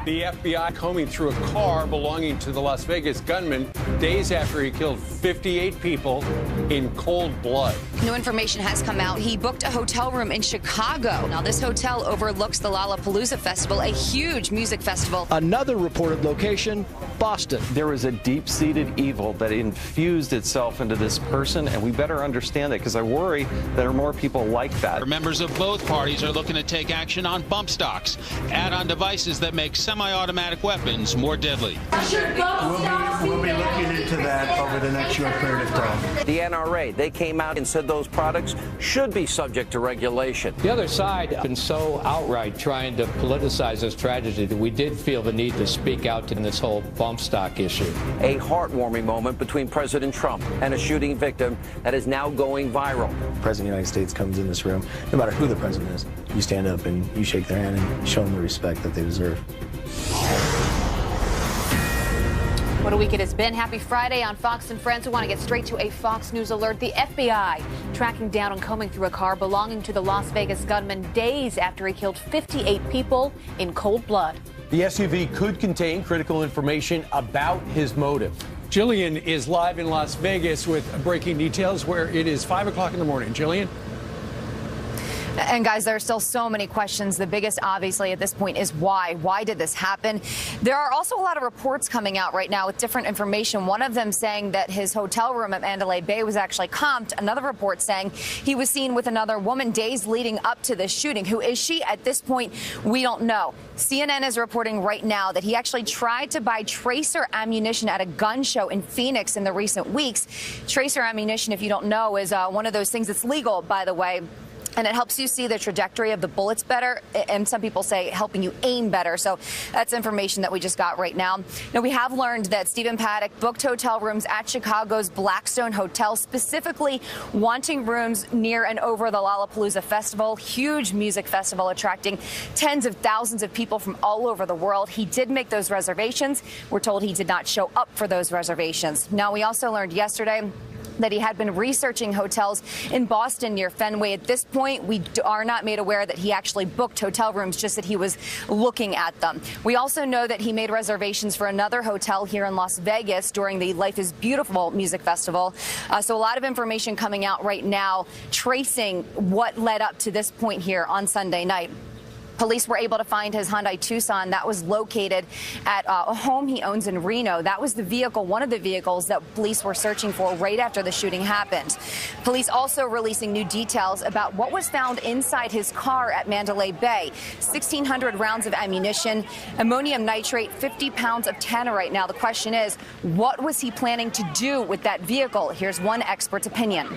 The FBI combing through a car belonging to the Las Vegas gunman days after he killed 58 people in cold blood. New information has come out. He booked a hotel room in Chicago. Now, this hotel overlooks the Lollapalooza Festival, a huge music festival. Another reported location, Boston. There is a deep-seated evil that infused itself into this person, and we better understand it, because I worry there are more people like that. Members of both parties are looking to take action on bump stocks, add-on devices that make semi-automatic weapons more deadly. We'll be looking into that over the next short period of time. The NRA, they came out and said those products should be subject to regulation. The other side has been so outright trying to politicize this tragedy that we did feel the need to speak out in this whole bump stock issue. A heartwarming moment between President Trump and a shooting victim that is now going viral. The President of the United States comes in this room, no matter who the president is, you stand up and you shake their hand and show them the respect that they deserve. What a week it has been. Happy Friday on Fox and Friends. We want to get straight to a Fox News alert. The FBI tracking down and combing through a car belonging to the Las Vegas gunman days after he killed 58 people in cold blood. The SUV could contain critical information about his motive. Jillian is live in Las Vegas with breaking details where it is 5 o'clock in the morning. Jillian? And guys, there are still so many questions. The biggest, obviously, at this point is why. Why did this happen? There are also a lot of reports coming out right now with different information. One of them saying that his hotel room at Mandalay Bay was actually comped. Another report saying he was seen with another woman days leading up to this shooting. Who is she? At this point, we don't know. CNN is reporting right now that he actually tried to buy tracer ammunition at a gun show in Phoenix in the recent weeks. Tracer ammunition, if you don't know, is one of those things that's legal, by the way. And it helps you see the trajectory of the bullets better. And some people say helping you aim better. So that's information that we just got right now. Now, we have learned that Stephen Paddock booked hotel rooms at Chicago's Blackstone Hotel, specifically wanting rooms near and over the Lollapalooza Festival, huge music festival attracting tens of thousands of people from all over the world. He did make those reservations. We're told he did not show up for those reservations. Now, we also learned yesterday that he had been researching hotels in Boston near Fenway. At this point, we are not made aware that he actually booked hotel rooms, just that he was looking at them. We also know that he made reservations for another hotel here in Las Vegas during the Life is Beautiful music festival. So a lot of information coming out right now, tracing what led up to this point here on Sunday night. Police were able to find his Hyundai Tucson that was located at a home he owns in Reno. That was the vehicle, one of the vehicles that police were searching for right after the shooting happened. Police also releasing new details about what was found inside his car at Mandalay Bay. 1,600 rounds of ammunition, ammonium nitrate, 50 pounds of tannerite. Now, the question is, what was he planning to do with that vehicle? Here's one expert's opinion.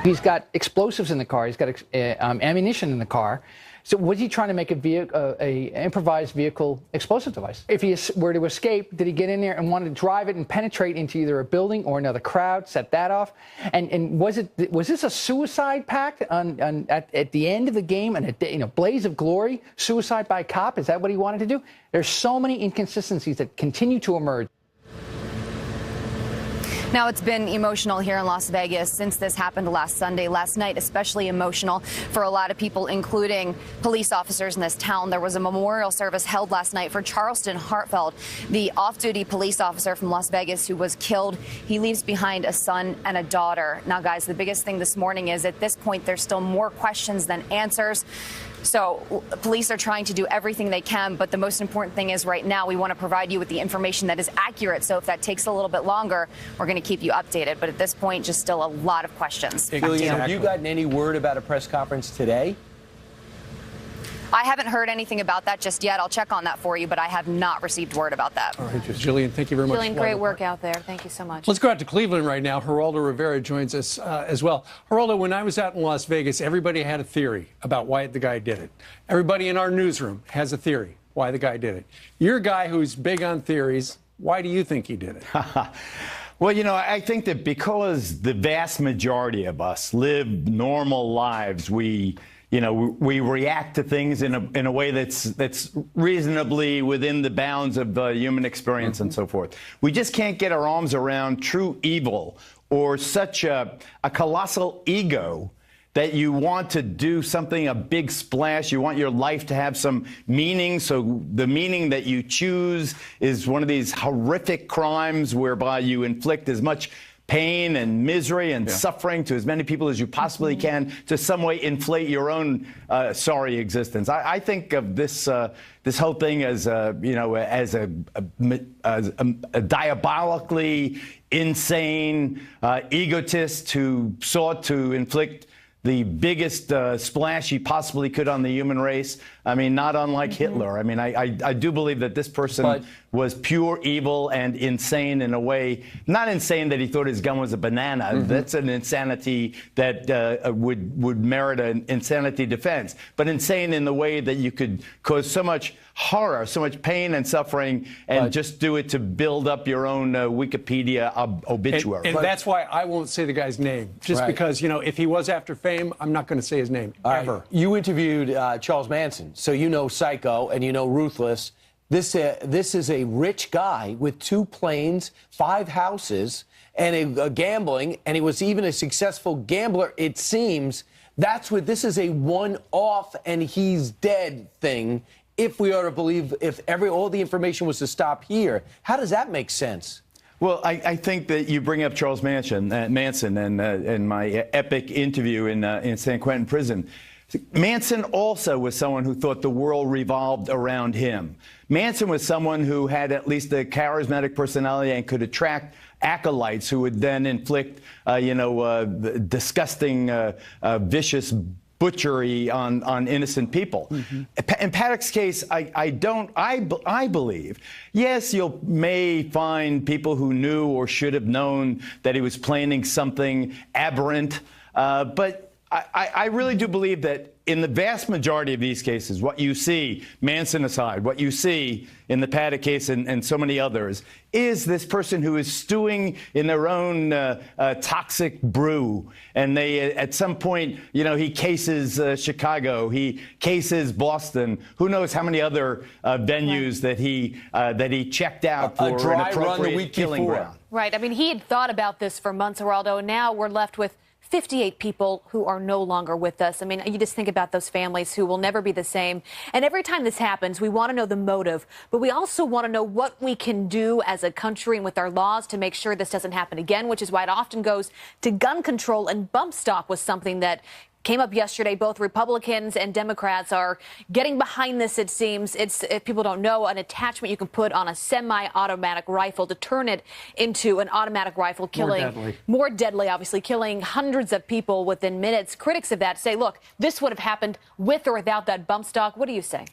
He's got explosives in the car. He's got ammunition in the car. So was he trying to make a improvised vehicle explosive device? If he were to escape, did he get in there and want to drive it and penetrate into either a building or another crowd, set that off? And was this a suicide pact at the end of the game and a blaze of glory, suicide by cop? Is that what he wanted to do? There's so many inconsistencies that continue to emerge. Now, it's been emotional here in Las Vegas since this happened last Sunday. Last night, especially emotional for a lot of people, including police officers in this town. There was a memorial service held last night for Charleston Hartfeld, the off-duty police officer from Las Vegas who was killed. He leaves behind a son and a daughter. Now, guys, the biggest thing this morning is at this point, there's still more questions than answers. So police are trying to do everything they can, but the most important thing is right now we want to provide you with the information that is accurate. So if that takes a little bit longer, we're going to keep you updated. But at this point, just still a lot of questions. Have you gotten any word about a press conference today? I haven't heard anything about that just yet. I'll check on that for you, but I have not received word about that. All right, Jillian, thank you very much. Jillian, great work out there. Thank you so much. Let's go out to Cleveland right now. Geraldo Rivera joins us as well. Geraldo, when I was out in Las Vegas, everybody had a theory about why the guy did it. Everybody in our newsroom has a theory why the guy did it. You're a guy who's big on theories. Why do you think he did it? Well, you know, I think that because the vast majority of us live normal lives, we react to things in a way that's reasonably within the bounds of the human experience and so forth. We just can't get our arms around true evil or such a colossal ego that you want to do something, a big splash. You want your life to have some meaning. So the meaning that you choose is one of these horrific crimes whereby you inflict as much pain and misery and suffering to as many people as you possibly can to some way inflate your own sorry existence. I think of this this whole thing as as a diabolically insane egotist who sought to inflict the biggest splash he possibly could on the human race. I mean, not unlike Hitler. I mean, I do believe that this person was pure evil and insane in a way, not insane that he thought his gun was a banana. That's an insanity that would merit an insanity defense. But insane in the way that you could cause so much horror, so much pain and suffering, and just do it to build up your own Wikipedia obituary. And that's why I won't say the guy's name, just because, you know, if he was after fame, I'm not going to say his name, ever. You interviewed Charles Manson, so you know psycho and you know ruthless. This is a rich guy with 2 planes, 5 houses, and a gambling, and he was even a successful gambler, it seems. That's what this is, a one-off and he's dead thing. If we are to believe, if all the information was to stop here, how does that make sense? Well, I think that you bring up Charles Manson and my epic interview in San Quentin prison. Manson also was someone who thought the world revolved around him. Manson was someone who had at least a charismatic personality and could attract acolytes who would then inflict, disgusting, vicious butchery on innocent people. In Paddock's case, I believe, yes, you may find people who knew or should have known that he was planning something aberrant, but I really do believe that in the vast majority of these cases, what you see, Manson aside, what you see in the Paddock case and so many others, is this person who is stewing in their own toxic brew. And they, at some point, you know, he cases Chicago, he cases Boston. Who knows how many other venues that he checked out for a dry an appropriate run the week killing before. ground. Right. I mean, he had thought about this for months, Geraldo, and now we're left with 58 people who are no longer with us. I mean, you just think about those families who will never be the same. And every time this happens, we want to know the motive, but we also want to know what we can do as a country and with our laws to make sure this doesn't happen again, which is why it often goes to gun control. And bump stock was something that came up yesterday. Both Republicans and Democrats are getting behind this, it seems. It's, if people don't know, an attachment you can put on a semi-automatic rifle to turn it into an automatic rifle, killing more deadly, obviously, killing hundreds of people within minutes. Critics of that say, look, this would have happened with or without that bump stock. What do you say?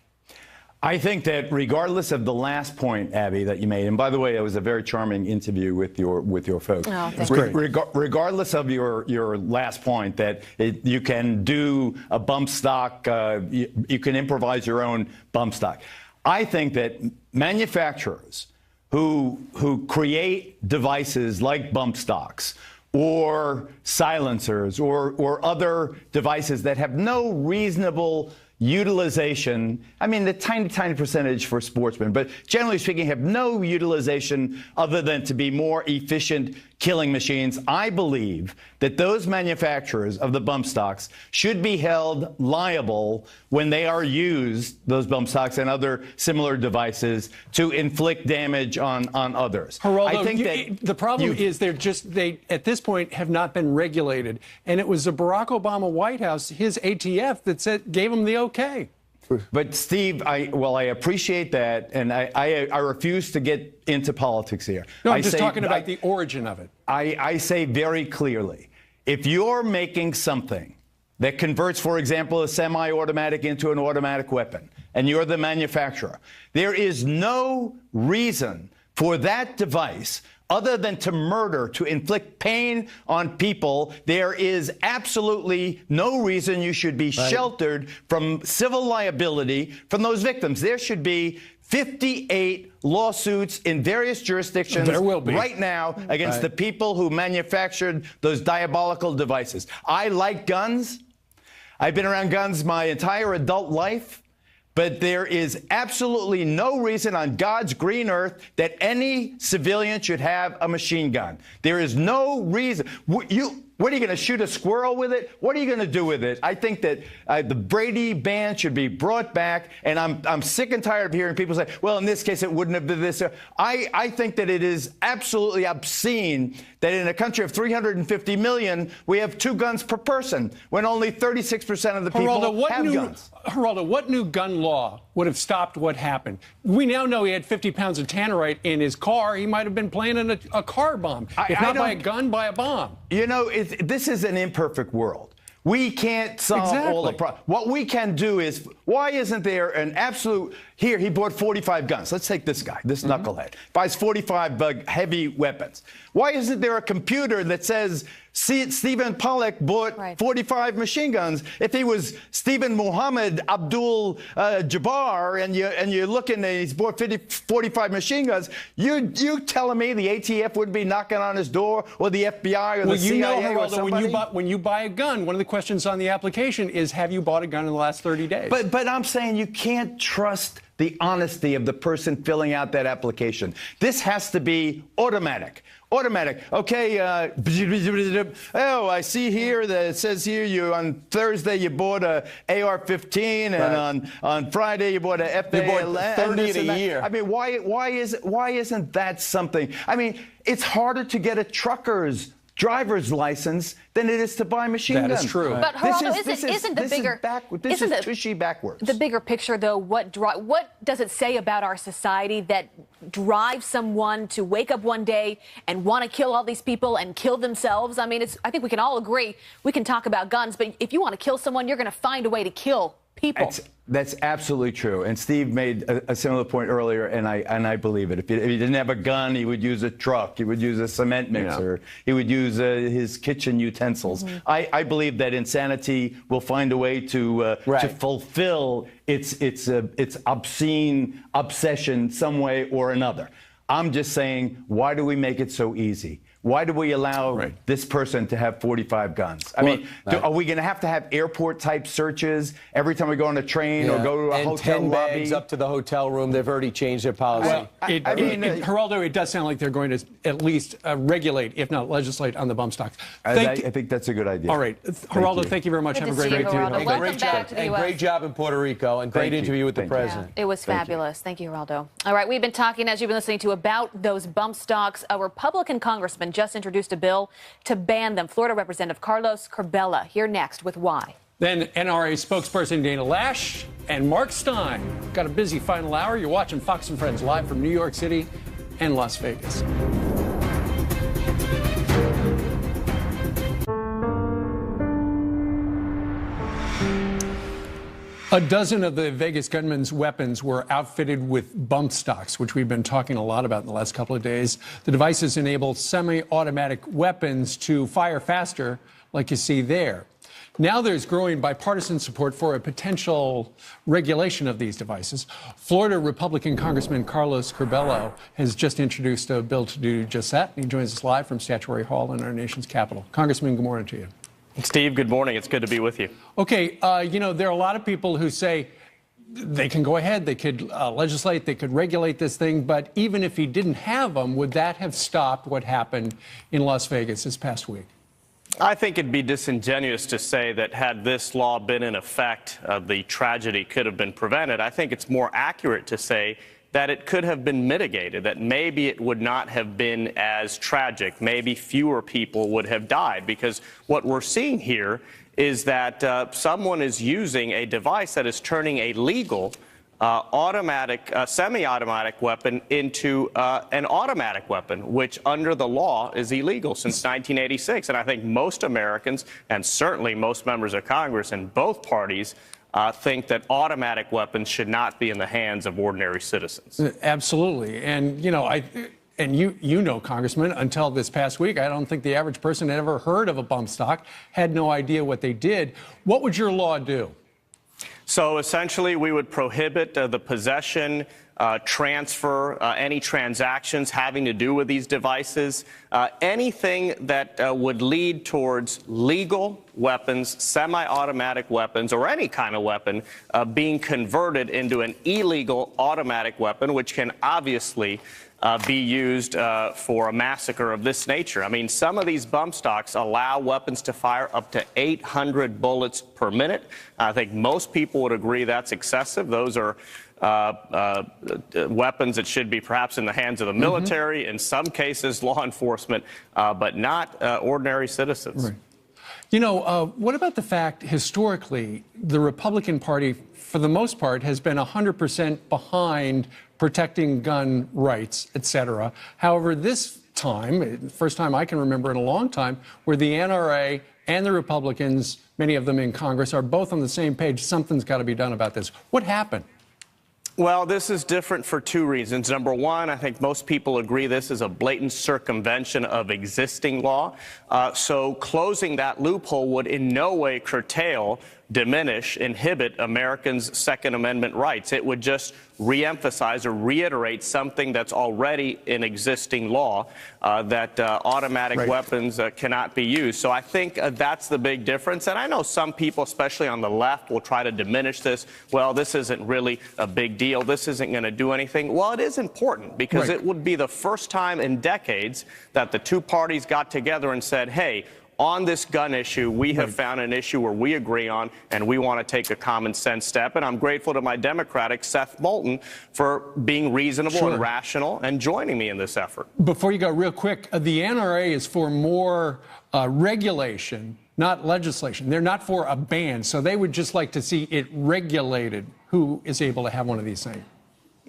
I think that regardless of the last point, Abby, that you made, and by the way, it was a very charming interview with your folks. Oh, thank you. Regardless of your last point, that you can do a bump stock, you can improvise your own bump stock. I think that manufacturers who create devices like bump stocks or silencers or other devices that have no reasonable utilization, I mean, the tiny percentage for sportsmen, but generally speaking, have no utilization other than to be more efficient killing machines. I believe that those manufacturers of the bump stocks should be held liable when they are used, those bump stocks and other similar devices, to inflict damage on others. Geraldo, I think the problem is they at this point have not been regulated, and it was the Barack Obama White House, his ATF, that gave him the okay. But Steve, I appreciate that, and I refuse to get into politics here. No, I'm just talking about the origin of it. I say very clearly, if you're making something that converts, for example, a semi-automatic into an automatic weapon, and you're the manufacturer, there is no reason for that device other than to murder, to inflict pain on people. There is absolutely no reason you should be sheltered from civil liability from those victims. There should be 58 lawsuits in various jurisdictions right now against the people who manufactured those diabolical devices. I like guns. I've been around guns my entire adult life. But there is absolutely no reason on God's green earth that any civilian should have a machine gun. There is no reason. What are you going to shoot a squirrel with it? What are you going to do with it? I think that the Brady ban should be brought back, and I'm sick and tired of hearing people say, well, in this case, it wouldn't have been this. I think that it is absolutely obscene that in a country of 350 million, we have 2 guns per person, when only 36% of the people have guns. Geraldo, what new gun law would have stopped what happened? We now know he had 50 pounds of tannerite in his car. He might have been planning a car bomb. If not by a gun, by a bomb. You know, this is an imperfect world. We can't solve all the problems. What we can do is, why isn't there an absolute, here, he bought 45 guns. Let's take this guy, this knucklehead. Buys 45 heavy weapons. Why isn't there a computer that says Stephen Pollack bought 45 machine guns? If he was Stephen Muhammad Abdul Jabbar and you're looking and he's bought 45 machine guns, you telling me the ATF wouldn't be knocking on his door, or the FBI or the CIA or somebody? When you buy a gun, one of the questions on the application is, have you bought a gun in the last 30 days? But I'm saying you can't trust the honesty of the person filling out that application. This has to be automatic. Automatic. Okay, oh, I see here that it says here on Thursday you bought a AR-15, and on Friday you bought a FA-11. 30 in a year. I mean, why isn't that something? I mean, it's harder to get a trucker's driver's license than it is to buy machine guns. That is true. But Geraldo, isn't the bigger this is tushy backwards. The bigger picture, though, what does it say about our society that drives someone to wake up one day and want to kill all these people and kill themselves? I mean, I think we can all agree. We can talk about guns, but if you want to kill someone, you're going to find a way to kill people. That's absolutely true. And Steve made a similar point earlier, and I believe it. If he didn't have a gun, he would use a truck. He would use a cement mixer. He would use his kitchen utensils. I believe that insanity will find a way to fulfill its obscene obsession some way or another. I'm just saying, why do we make it so easy? Why do we allow this person to have 45 guns? I mean, are we going to have airport-type searches every time we go on a train or go to a hotel 10 lobby? bags up to the hotel room. They've already changed their policy. Well, Geraldo, it does sound like they're going to at least regulate, if not legislate, on the bump stocks. I think that's a good idea. All right. Geraldo, thank you very much. Good Have to a great see you, Geraldo. Welcome back to the U.S. Great job in Puerto Rico, and great interview with the president. Yeah, it was fabulous. Thank you, Geraldo. All right, we've been talking, as you've been listening to, about those bump stocks. A Republican congressman just introduced a bill to ban them. Florida Representative Carlos Curbelo here next with why. Then NRA spokesperson Dana Lash and Mark Stein. Got a busy final hour. You're watching Fox and Friends live from New York City and Las Vegas. A dozen of the Vegas gunman's weapons were outfitted with bump stocks, which we've been talking a lot about in the last couple of days. The devices enable semi-automatic weapons to fire faster, like you see there. Now there's growing bipartisan support for a potential regulation of these devices. Florida Republican Congressman Carlos Curbelo has just introduced a bill to do just that. He joins us live from Statuary Hall in our nation's capital. Congressman, good morning to you. Steve, good morning. It's good to be with you. Okay, you know, there are a lot of people who say they can go ahead, they could legislate, they could regulate this thing, but even if he didn't have them, would that have stopped what happened in Las Vegas this past week? I think it'd be disingenuous to say that had this law been in effect, the tragedy could have been prevented. I think it's more accurate to say that it could have been mitigated, that maybe it would not have been as tragic, maybe fewer people would have died, because what we're seeing here is that someone is using a device that is turning a legal semi-automatic weapon into an automatic weapon, which under the law is illegal since 1986. And I think most Americans, and certainly most members of Congress in both parties, think that automatic weapons should not be in the hands of ordinary citizens. Absolutely. And, you know, you know, Congressman, until this past week, I don't think the average person had ever heard of a bump stock, had no idea what they did. What would your law do? So essentially, we would prohibit the possession, transfer, any transactions having to do with these devices, anything that would lead towards legal weapons, semi-automatic weapons, or any kind of weapon being converted into an illegal automatic weapon, which can obviously be used for a massacre of this nature. I mean, some of these bump stocks allow weapons to fire up to 800 bullets per minute. I think most people would agree that's excessive. Those are weapons that should be perhaps in the hands of the military, in some cases law enforcement, but not ordinary citizens. Right. You know, what about the fact, historically, the Republican Party, for the most part, has been 100% behind protecting gun rights, et cetera. However, this time, first time I can remember in a long time, where the NRA and the Republicans, many of them in Congress, are both on the same page, something's got to be done about this. What happened? Well, this is different for two reasons. Number one, I think most people agree this is a blatant circumvention of existing law. So closing that loophole would in no way curtail, diminish, inhibit Americans' Second Amendment rights. It would just reemphasize or reiterate something that's already in existing law, that automatic weapons cannot be used. So I think that's the big difference. And I know some people, especially on the left, will try to diminish this. Well, this isn't really a big deal. This isn't going to do anything. Well, it is important because it would be the first time in decades that the two parties got together and said, hey, on this gun issue, we have found an issue where we agree on, and we want to take a common sense step. And I'm grateful to my Democratic Seth Moulton for being reasonable and rational and joining me in this effort. Before you go, real quick, the NRA is for more regulation, not legislation. They're not for a ban, so they would just like to see it regulated who is able to have one of these things.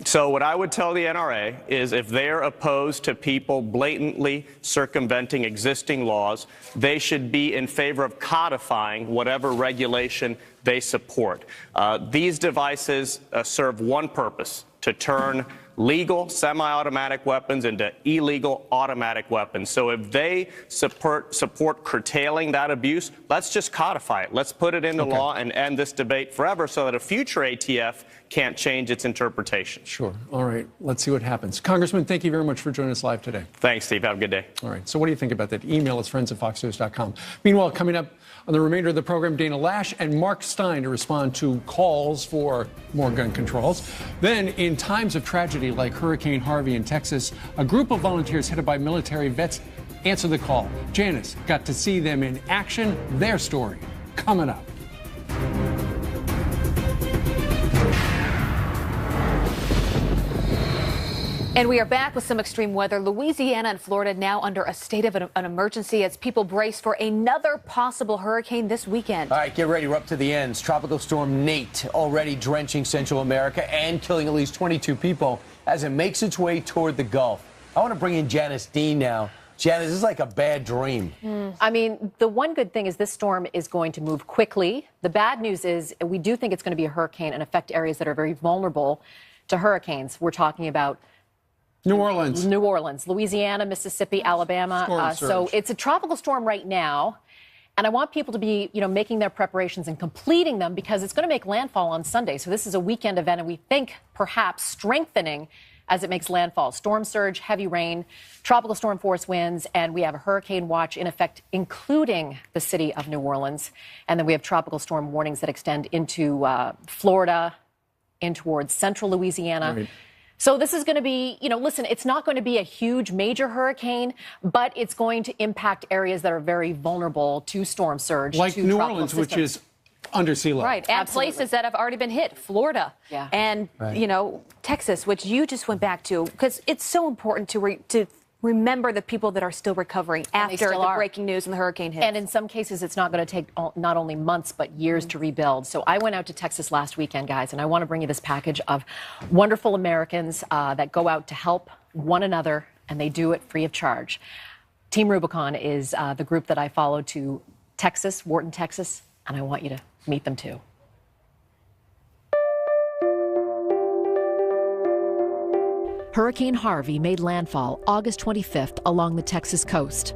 So what I would tell the NRA is if they're opposed to people blatantly circumventing existing laws, they should be in favor of codifying whatever regulation they support. These devices serve one purpose: to turn legal semi-automatic weapons into illegal automatic weapons. So if they support curtailing that abuse, let's just codify it. Let's put it into law and end this debate forever so that a future ATF can't change its interpretation. Sure. All right. Let's see what happens. Congressman, thank you very much for joining us live today. Thanks, Steve. Have a good day. All right. So what do you think about that? Email us, friends@foxnews.com. Meanwhile, coming up on the remainder of the program, Dana Lash and Mark Stein to respond to calls for more gun controls. Then, in times of tragedy like Hurricane Harvey in Texas, a group of volunteers headed by military vets answered the call. Janice got to see them in action. Their story coming up. And we are back with some extreme weather. Louisiana and Florida now under a state of an emergency as people brace for another possible hurricane this weekend. All right, get ready. We're up to the ends. Tropical storm Nate already drenching Central America and killing at least 22 people as it makes its way toward the Gulf. I want to bring in Janice Dean now. Janice, this is like a bad dream. I mean, the one good thing is this storm is going to move quickly. The bad news is we do think it's going to be a hurricane and affect areas that are very vulnerable to hurricanes. We're talking about New Orleans, Louisiana, Mississippi, Alabama. So it's a tropical storm right now. And I want people to be, making their preparations and completing them because it's going to make landfall on Sunday. So this is a weekend event, and we think perhaps strengthening as it makes landfall. Storm surge, heavy rain, tropical storm force winds, and we have a hurricane watch in effect, including the city of New Orleans. And then we have tropical storm warnings that extend into Florida, in towards central Louisiana. Right. So this is going to be, listen, it's not going to be a huge major hurricane, but it's going to impact areas that are very vulnerable to storm surge. Like New Orleans, which is under sea level. Right, and places that have already been hit, Florida and, Texas, which you just went back to, because it's so important to remember the people that are still recovering after the breaking news and the hurricane hit. And in some cases, it's not going to take not only months, but years to rebuild. So I went out to Texas last weekend, guys, and I want to bring you this package of wonderful Americans that go out to help one another, and they do it free of charge. Team Rubicon is the group that I follow to Texas, Wharton, Texas, and I want you to meet them too. Hurricane Harvey made landfall August 25th along the Texas coast.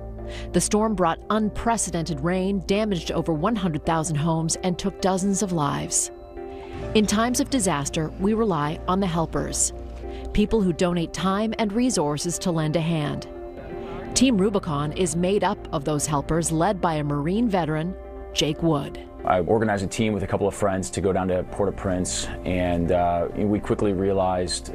The storm brought unprecedented rain, damaged over 100,000 homes, and took dozens of lives. In times of disaster, we rely on the helpers, people who donate time and resources to lend a hand. Team Rubicon is made up of those helpers led by a Marine veteran, Jake Wood. I organized a team with a couple of friends to go down to Port-au-Prince, and we quickly realized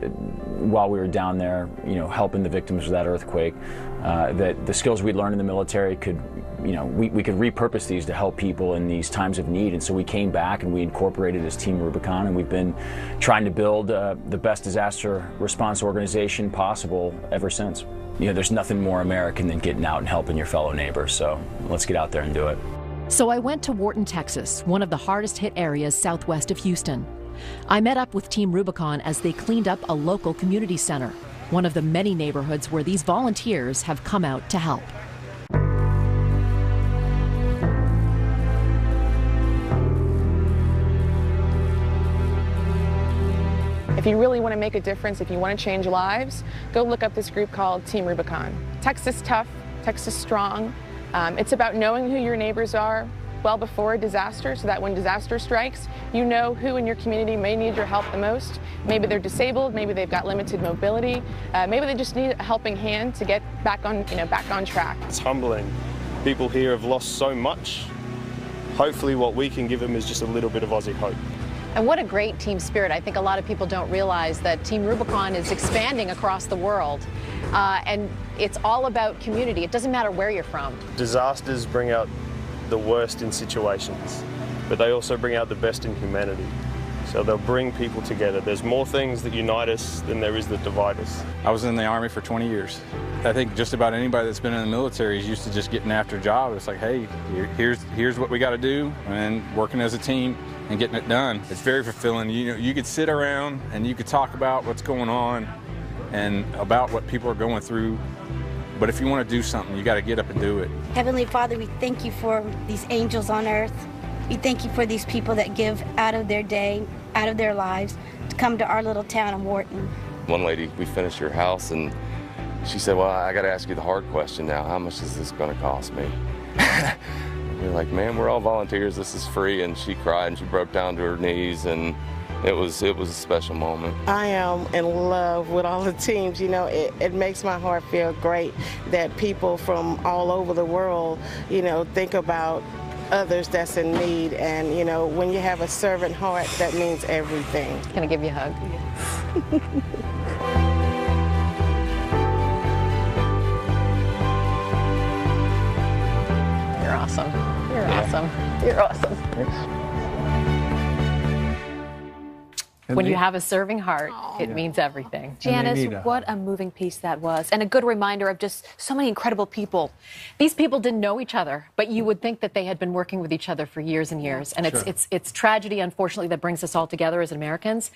while we were down there, helping the victims of that earthquake, that the skills we'd learned in the military could, we could repurpose these to help people in these times of need. And so we came back and we incorporated as Team Rubicon, and we've been trying to build the best disaster response organization possible ever since. There's nothing more American than getting out and helping your fellow neighbors. So let's get out there and do it. So I went to Wharton, Texas, one of the hardest hit areas southwest of Houston. I met up with Team Rubicon as they cleaned up a local community center, one of the many neighborhoods where these volunteers have come out to help. If you really want to make a difference, if you want to change lives, go look up this group called Team Rubicon. Texas tough, Texas strong. It's about knowing who your neighbors are well before a disaster, so that when disaster strikes, you know who in your community may need your help the most. Maybe they're disabled, maybe they've got limited mobility, maybe they just need a helping hand to get back on, back on track. It's humbling. People here have lost so much. Hopefully what we can give them is just a little bit of Aussie hope. And what a great team spirit. I think a lot of people don't realize that Team Rubicon is expanding across the world. And it's all about community. It doesn't matter where you're from. Disasters bring out the worst in situations, but they also bring out the best in humanity. So they'll bring people together. There's more things that unite us than there is that divide us. I was in the Army for 20 years. I think just about anybody that's been in the military is used to just getting after a job. It's like, hey, here's what we got to do, and working as a team and getting it done. It's very fulfilling. You could sit around and you could talk about what's going on and about what people are going through, but if you want to do something, you got to get up and do it. Heavenly Father, we thank you for these angels on earth. We thank you for these people that give out of their day, out of their lives, to come to our little town of Wharton. One lady, we finished her house, and she said, well, I got to ask you the hard question now. How much is this going to cost me? We're like, man, we're all volunteers. This is free. And she cried and she broke down to her knees, and it was a special moment. I am in love with all the teams. It makes my heart feel great that people from all over the world, think about others that's in need. And, when you have a servant heart, that means everything. Can I give you a hug? You're awesome. You're awesome. You're awesome. When you have a serving heart, it means everything. Janice, what a moving piece that was, and a good reminder of just so many incredible people. These people didn't know each other, but you would think that they had been working with each other for years and years. And it's tragedy, unfortunately, that brings us all together as Americans,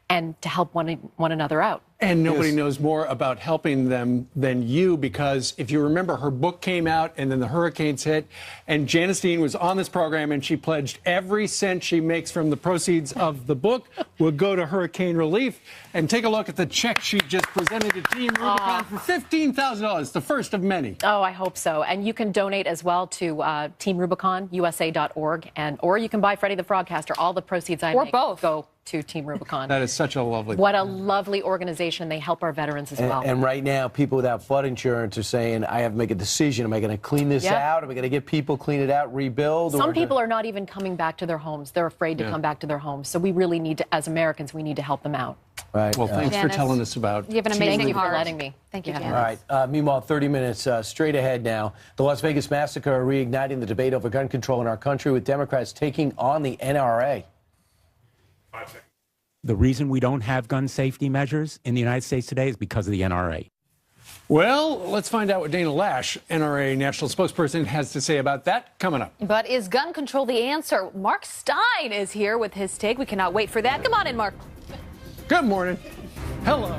and to help one another out. And nobody knows more about helping them than you, because if you remember, her book came out and then the hurricanes hit, and Janice Dean was on this program and she pledged every cent she makes from the proceeds of the book will go to hurricane relief. And take a look at the check she just presented to Team Rubicon for $15,000, the first of many. Oh, I hope so. And you can donate as well to Team Rubicon, USA.org, or you can buy Freddie the Frogcaster. All the proceeds I make go to Team Rubicon. That is such a lovely What a lovely organization. They help our veterans as well. And right now, people without flood insurance are saying, I have to make a decision. Am I going to clean this out? Am I going to get people clean it out, rebuild? Some people are not even coming back to their homes. They're afraid to come back to their homes. So we really need to, as Americans, we need to help them out. Right. Well, thanks for telling us about You have an amazing Thank you for heart. letting me. Thank you, Janice. All right. Meanwhile, 30 minutes straight ahead now. The Las Vegas massacre reigniting the debate over gun control in our country, with Democrats taking on the NRA. The reason we don't have gun safety measures in the United States today is because of the NRA. Well, let's find out what Dana Lash, NRA national spokesperson, has to say about that coming up. But is gun control the answer? Mark Stein is here with his take. We cannot wait for that. Come on in, Mark. Good morning. Hello.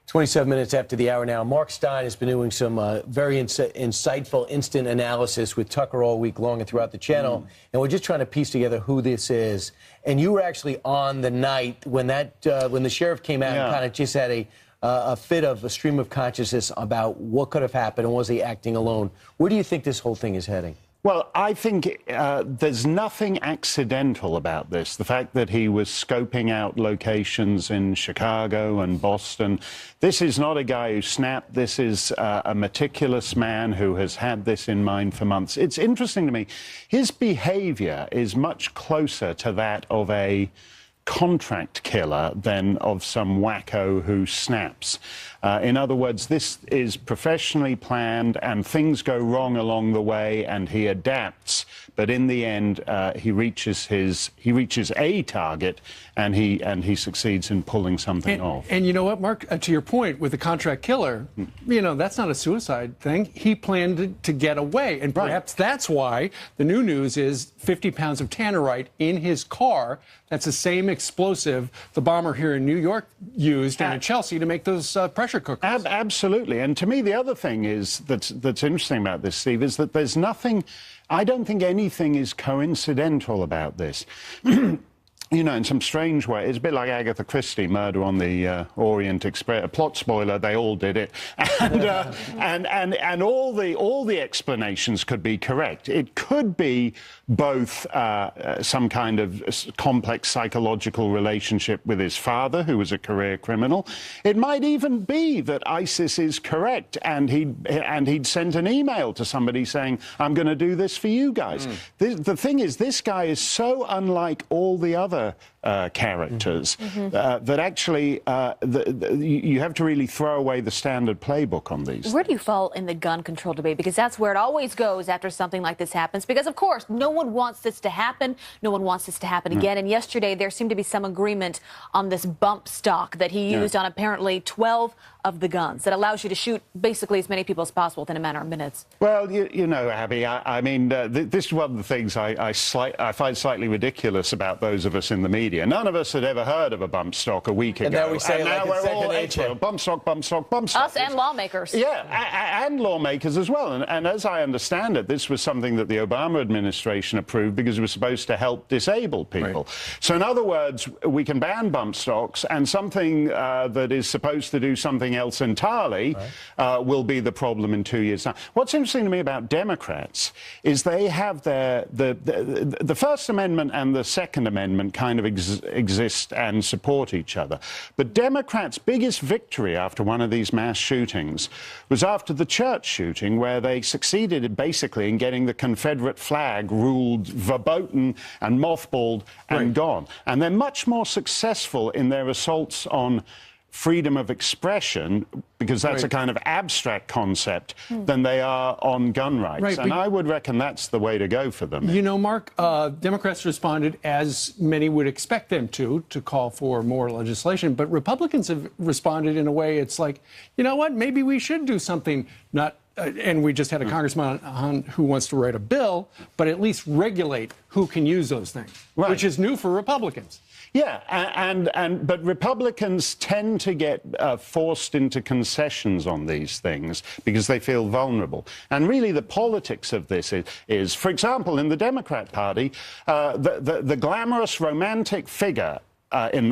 "27 minutes after the hour now. Mark Stein has been doing some very insightful instant analysis with Tucker all week long and throughout the channel. And we're just trying to piece together who this is. And you were actually on the night when when the sheriff came out and kind of just had a fit of a stream of consciousness about what could have happened and was he acting alone. Where do you think this whole thing is heading? Well, I think there's nothing accidental about this. The fact that he was scoping out locations in Chicago and Boston. This is not a guy who snapped. This is a meticulous man who has had this in mind for months. It's interesting to me. His behavior is much closer to that of a contract killer than of some wacko who snaps. In other words, this is professionally planned and things go wrong along the way and he adapts, but in the end he reaches a target and he succeeds in pulling something off. And you know what, Mark, to your point with the contract killer, you know, that's not a suicide thing. He planned to get away, and perhaps that's why the new news is 50 pounds of tannerite in his car. That's the same explosive the bomber here in New York used down in Chelsea to make those pressure cookers. Absolutely. And to me, the other thing is that's interesting about this, Steve, is that there's nothing, I don't think anything is coincidental about this. You know, in some strange way, it's a bit like Agatha Christie, Murder on the Orient Express. A plot spoiler, they all did it, and all the explanations could be correct. It could be both some kind of complex psychological relationship with his father, who was a career criminal. It might even be that ISIS is correct, and he'd sent an email to somebody saying, "I'm going to do this for you guys." The thing is, this guy is so unlike all the other characters that actually you have to really throw away the standard playbook on these. Where do you fall in the gun control debate? Because that's where it always goes after something like this happens. Because, of course, no one wants this to happen. No one wants this to happen again. And yesterday, there seemed to be some agreement on this bump stock that he used on apparently 12 of the guns that allows you to shoot basically as many people as possible within a matter of minutes. Well, you know, Abby, I mean, this is one of the things I find slightly ridiculous about those of us in the media. None of us had ever heard of a bump stock a week ago. And now we say it like it's second nature. Bump stock, bump stock, bump stock. Us and lawmakers. Yeah, and lawmakers as well. And as I understand it, this was something that the Obama administration approved because it was supposed to help disabled people. Right. So in other words, we can ban bump stocks, and something that is supposed to do something else entirely will be the problem in 2 years' time. What's interesting to me about Democrats is they have the First Amendment and the Second Amendment kind of exist and support each other. But Democrats' biggest victory after one of these mass shootings was after the church shooting, where they succeeded basically in getting the Confederate flag ruled verboten and mothballed and gone. And they're much more successful in their assaults on freedom of expression, because that's a kind of abstract concept, than they are on gun rights. And I would reckon that's the way to go for them. You know, Mark, Democrats responded, as many would expect them to call for more legislation. But Republicans have responded in a way it's like, you know what, maybe we should do something not and we just had a congressman on who wants to write a bill, but at least regulate who can use those things, which is new for Republicans. Yeah, but Republicans tend to get forced into concessions on these things because they feel vulnerable. And really the politics of this is for example, in the Democrat Party, the glamorous romantic figure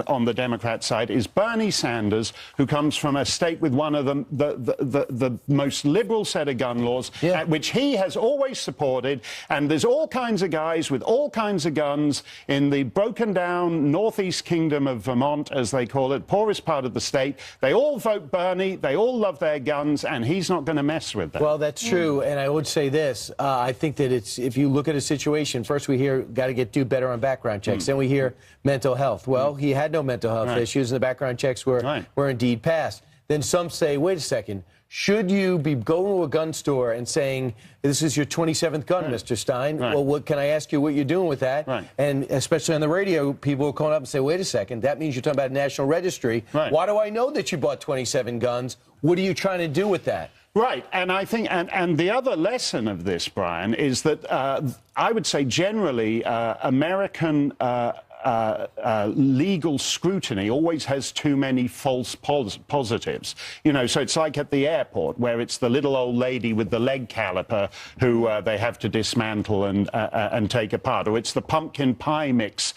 on the Democrat side is Bernie Sanders, who comes from a state with one of the most liberal set of gun laws, which he has always supported. And there's all kinds of guys with all kinds of guns in the broken down northeast kingdom of Vermont, as they call it, poorest part of the state. They all vote Bernie. They all love their guns, and he's not going to mess with them. Well, that's true. And I would say this. I think that if you look at a situation, first we hear got to do better on background checks. Then we hear mental health. Well, he had no mental health issues, and the background checks were indeed passed. Then some say, wait a second, should you be going to a gun store and saying, this is your 27th gun, Mr. Stein? Well, what can I ask you what you're doing with that? And especially on the radio, people will call up and say, wait a second, that means you're talking about a national registry. Why do I know that you bought 27 guns? What are you trying to do with that? Right, and I think, and the other lesson of this, Brian, is that I would say generally American legal scrutiny always has too many false positives. You know, so it's like at the airport where it's the little old lady with the leg caliper who they have to dismantle and take apart, or it's the pumpkin pie mix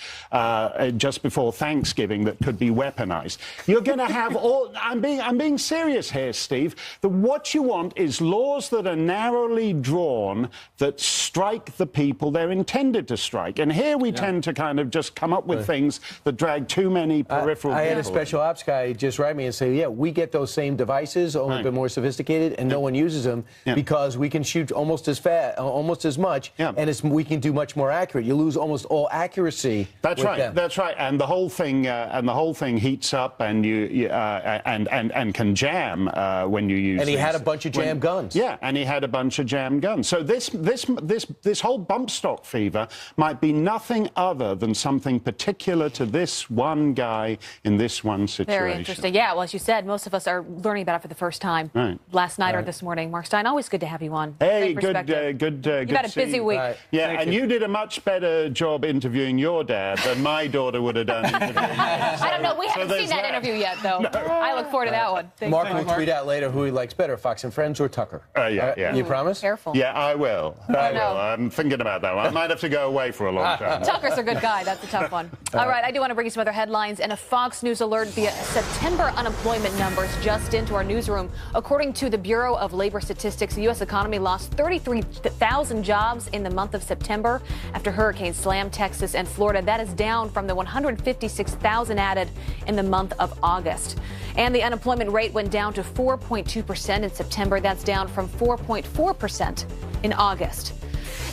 just before Thanksgiving that could be weaponized. You're going to have all. I'm being serious here, Steve. What you want is laws that are narrowly drawn that strike the people they're intended to strike. And here we tend to kind of just come up with things that drag too many peripheral I had a people. special ops guy just write me and say, yeah, we get those same devices, only a bit more sophisticated, and no one uses them because we can shoot almost as fast, almost as much, and we can do much more accurate. You lose almost all accuracy. That's with right. them. That's right. And the whole thing heats up, and and can jam when you use. And he these. had a bunch of jam guns. Yeah, and he had a bunch of jam guns. So this whole bump stock fever might be nothing other than something particular to this one guy in this one situation. Very interesting. Yeah, well, as you said, most of us are learning about it for the first time last night or this morning. Mark Stein, always good to have you on. Hey, Great perspective. good. You've had a busy week. Yeah, and you did a much better job interviewing your dad than my daughter would have done interviewing yours. I don't know. We haven't seen that interview yet, though. I look forward to that one. Thanks. Mark will tweet out later who he likes better, Fox and Friends or Tucker. Yeah. You promise? Careful. Yeah, I will. I will. no. I'm thinking about that one. I might have to go away for a long time. Tucker's a good guy. That's a tough one. All right, I do want to bring you some other headlines and a Fox News alert via September unemployment numbers just into our newsroom. According to the Bureau of Labor Statistics, the U.S. economy lost 33,000 jobs in the month of September after hurricanes slammed Texas and Florida. That is down from the 156,000 added in the month of August. And the unemployment rate went down to 4.2% in September. That's down from 4.4% in August.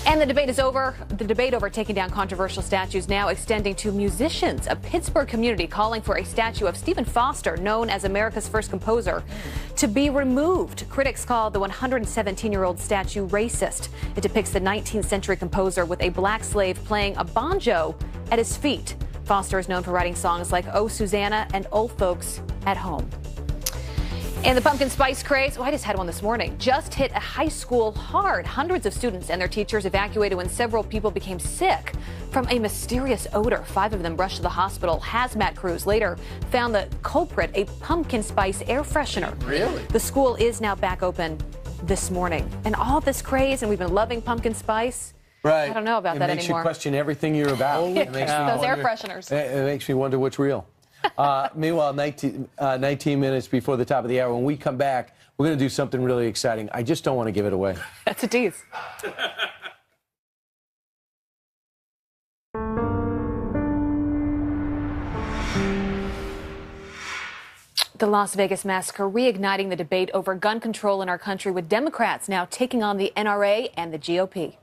And the debate is over. The debate over taking down controversial statues now extending to musicians. A Pittsburgh community calling for a statue of Stephen Foster, known as America's first composer, to be removed. Critics call the 117-year-old statue racist. It depicts the 19th century composer with a black slave playing a banjo at his feet. Foster is known for writing songs like Oh, Susanna and Old Folks at Home. And the pumpkin spice craze, I just had one this morning, just hit a high school hard. Hundreds of students and their teachers evacuated when several people became sick from a mysterious odor. 5 of them rushed to the hospital. Hazmat crews later found the culprit, a pumpkin spice air freshener. Really? The school is now back open this morning. And all this craze, and we've been loving pumpkin spice. Right. I don't know about that anymore. It makes you question everything you're about. It makes me Those air wonder- fresheners. It makes me wonder what's real. Meanwhile, 19 minutes before the top of the hour, when we come back, we're going to do something really exciting. I just don't want to give it away. That's a tease. The Las Vegas massacre reigniting the debate over gun control in our country, with Democrats now taking on the NRA and the GOP.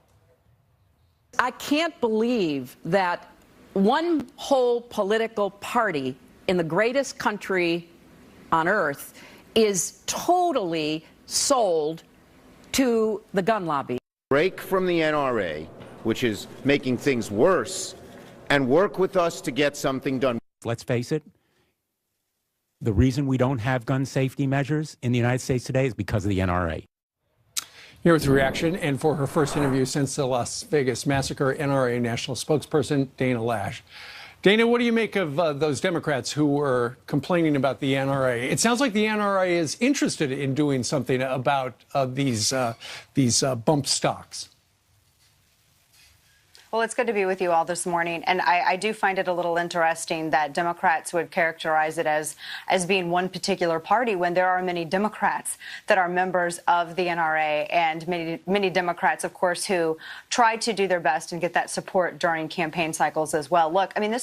I can't believe that one whole political party in the greatest country on earth is totally sold to the gun lobby. Break from the NRA, which is making things worse, and work with us to get something done. Let's face it, the reason we don't have gun safety measures in the United States today is because of the NRA. Here with the reaction, and for her first interview since the Las Vegas massacre, NRA national spokesperson Dana Lash. Dana, what do you make of those Democrats who were complaining about the NRA? It sounds like the NRA is interested in doing something about these bump stocks. Well, it's good to be with you all this morning. And I do find it a little interesting that Democrats would characterize it as being one particular party when there are many Democrats that are members of the NRA, and many Democrats, of course, who try to do their best and get that support during campaign cycles as well. Look, I mean,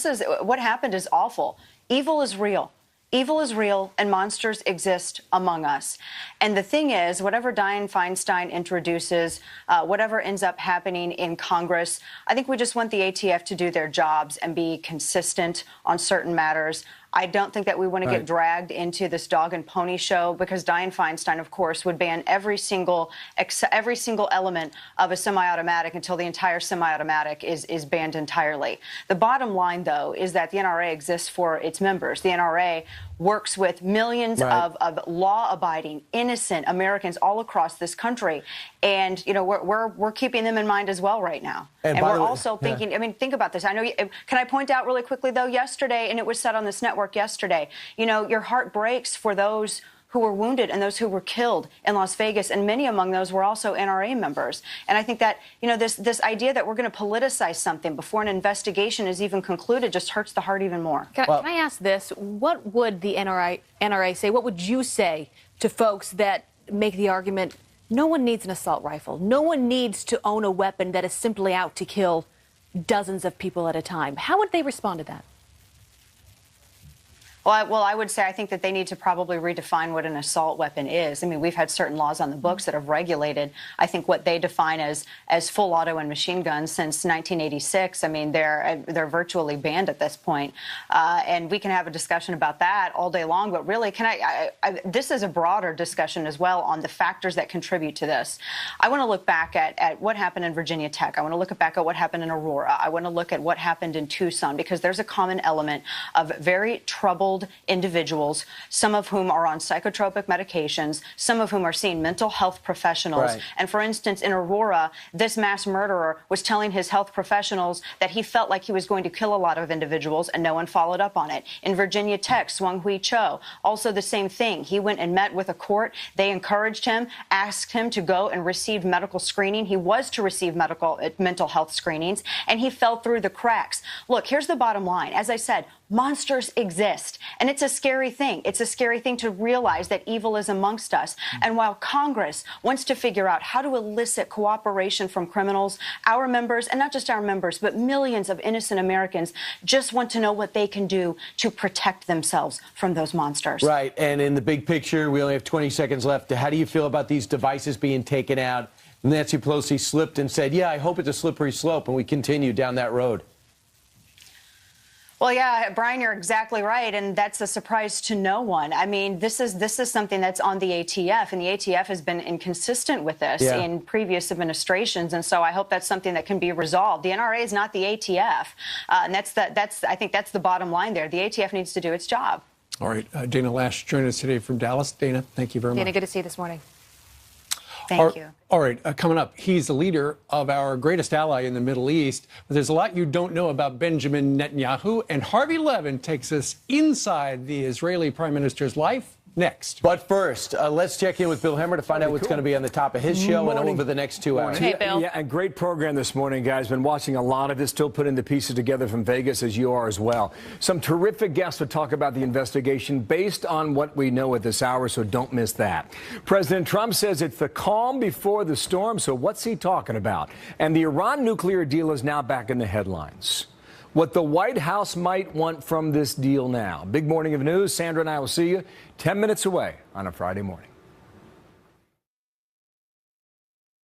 what happened is awful. Evil is real. Evil is real, and monsters exist among us. And the thing is, whatever Dianne Feinstein introduces, whatever ends up happening in Congress, I think we just want the ATF to do their jobs and be consistent on certain matters. I don't think that we want to get dragged into this dog and pony show, because Dianne Feinstein, of course, would ban every single element of a semi-automatic until the entire semi-automatic is banned entirely. The bottom line, though, is that the NRA exists for its members. The NRA works with millions of law-abiding, innocent Americans all across this country. And, you know, we're keeping them in mind as well right now. And we're also thinking, I mean, think about this. I know, can I point out really quickly, though, yesterday, and it was said on this network yesterday, you know, your heart breaks for those who were wounded and those who were killed in Las Vegas, and many among those were also NRA members. And I think that, you know, this idea that we're going to politicize something before an investigation is even concluded just hurts the heart even more. Can I ask this? What would the NRA say? What would you say to folks that make the argument, no one needs an assault rifle, no one needs to own a weapon that is simply out to kill dozens of people at a time? How would they respond to that? Well, I would say I think that they need to probably redefine what an assault weapon is. I mean, we've had certain laws on the books that have regulated, I think, what they define as full auto and machine guns since 1986. I mean, they're virtually banned at this point. And we can have a discussion about that all day long. But really, this is a broader discussion as well on the factors that contribute to this. I want to look back at what happened in Virginia Tech. I want to look back at what happened in Aurora. I want to look at what happened in Tucson, because there's a common element of very troubled individuals, some of whom are on psychotropic medications, some of whom are seeing mental health professionals. Right. And for instance, in Aurora, this mass murderer was telling his health professionals that he felt like he was going to kill a lot of individuals, and no one followed up on it. In Virginia Tech, Swung Hui Cho, also the same thing. He went and met with a court. They encouraged him, asked him to go and receive medical screening. He was to receive mental health screenings, and he fell through the cracks. Look, here's the bottom line. As I said, monsters exist, and it's a scary thing. It's a scary thing to realize that evil is amongst us. And while Congress wants to figure out how to elicit cooperation from criminals, our members, and not just our members, but millions of innocent Americans just want to know what they can do to protect themselves from those monsters. Right, and in the big picture, we only have 20 seconds left. How do you feel about these devices being taken out? Nancy Pelosi slipped and said, yeah, I hope it's a slippery slope, and we continue down that road. Well, yeah, Brian, you're exactly right, and that's a surprise to no one. I mean, this is something that's on the ATF, and the ATF has been inconsistent with this in previous administrations, and so I hope that's something that can be resolved. The NRA is not the ATF, and I think that's the bottom line there. The ATF needs to do its job. All right, Dana Lash joined us today from Dallas. Dana, thank you very much. Dana, good to see you this morning. Thank you. All right, coming up, he's the leader of our greatest ally in the Middle East. But there's a lot you don't know about Benjamin Netanyahu, and Harvey Levin takes us inside the Israeli prime minister's life next. But first, let's check in with Bill Hemmer to find out what's going to be on the top of his show and over the next 2 hours. Hey, Bill. Yeah, a great program this morning, guys. Been watching a lot of it, still putting the pieces together from Vegas, as you are as well. Some terrific guests to talk about the investigation based on what we know at this hour, so don't miss that. President Trump says it's the calm before the storm, so what's he talking about? And the Iran nuclear deal is now back in the headlines. What the White House might want from this deal now. Big morning of news. Sandra and I will see you 10 minutes away on a Friday morning.